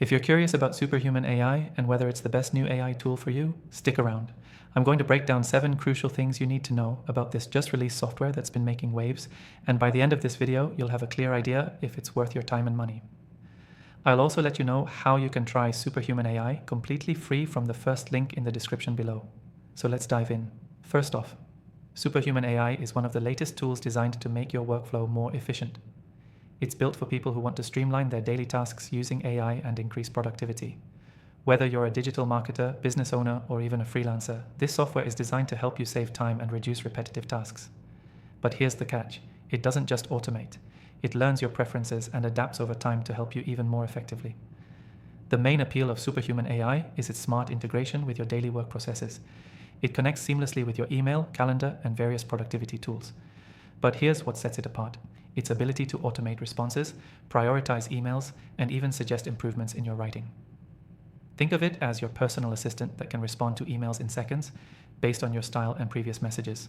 If you're curious about Superhuman AI and whether it's the best new AI tool for you, stick around. I'm going to break down 7 crucial things you need to know about this just released software that's been making waves, and by the end of this video, you'll have a clear idea if it's worth your time and money. I'll also let you know how you can try Superhuman AI completely free from the first link in the description below. So let's dive in. First off, Superhuman AI is one of the latest tools designed to make your workflow more efficient. It's built for people who want to streamline their daily tasks using AI and increase productivity. Whether you're a digital marketer, business owner, or even a freelancer, this software is designed to help you save time and reduce repetitive tasks. But here's the catch. It doesn't just automate. It learns your preferences and adapts over time to help you even more effectively. The main appeal of Superhuman AI is its smart integration with your daily work processes. It connects seamlessly with your email, calendar, and various productivity tools. But here's what sets it apart: its ability to automate responses, prioritize emails, and even suggest improvements in your writing. Think of it as your personal assistant that can respond to emails in seconds based on your style and previous messages.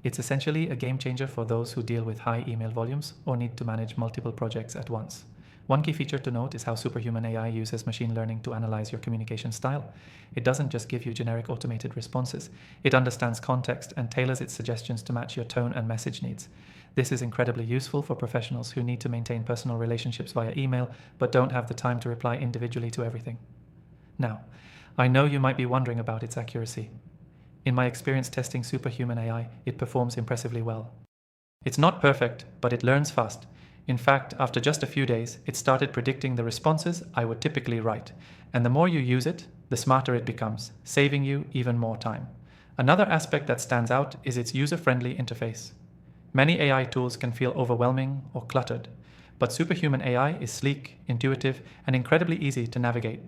It's essentially a game changer for those who deal with high email volumes or need to manage multiple projects at once. One key feature to note is how Superhuman AI uses machine learning to analyze your communication style. It doesn't just give you generic automated responses. It understands context and tailors its suggestions to match your tone and message needs. This is incredibly useful for professionals who need to maintain personal relationships via email but don't have the time to reply individually to everything. Now, I know you might be wondering about its accuracy. In my experience testing Superhuman AI, it performs impressively well. It's not perfect, but it learns fast. In fact, after just a few days, it started predicting the responses I would typically write, and the more you use it, the smarter it becomes, saving you even more time. Another aspect that stands out is its user-friendly interface. Many AI tools can feel overwhelming or cluttered, but Superhuman AI is sleek, intuitive, and incredibly easy to navigate.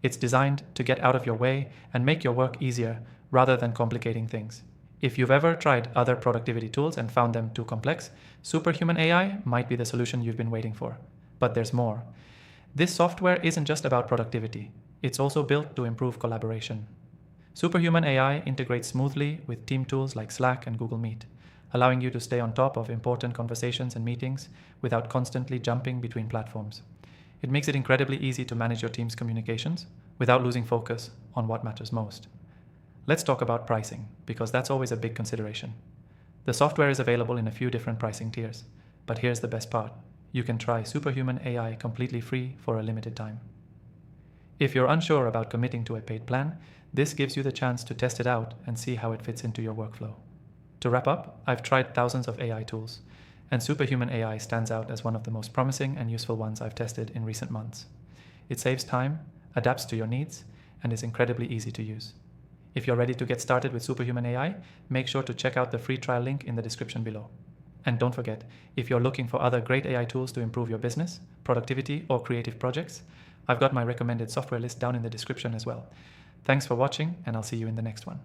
It's designed to get out of your way and make your work easier rather than complicating things. If you've ever tried other productivity tools and found them too complex, Superhuman AI might be the solution you've been waiting for. But there's more. This software isn't just about productivity. It's also built to improve collaboration. Superhuman AI integrates smoothly with team tools like Slack and Google Meet, allowing you to stay on top of important conversations and meetings without constantly jumping between platforms. It makes it incredibly easy to manage your team's communications without losing focus on what matters most. Let's talk about pricing, because that's always a big consideration. The software is available in a few different pricing tiers, but here's the best part. You can try Superhuman AI completely free for a limited time. If you're unsure about committing to a paid plan, this gives you the chance to test it out and see how it fits into your workflow. To wrap up, I've tried thousands of AI tools, and Superhuman AI stands out as one of the most promising and useful ones I've tested in recent months. It saves time, adapts to your needs, and is incredibly easy to use. If you're ready to get started with Superhuman AI, make sure to check out the free trial link in the description below. And don't forget, if you're looking for other great AI tools to improve your business, productivity, or creative projects, I've got my recommended software list down in the description as well. Thanks for watching, and I'll see you in the next one.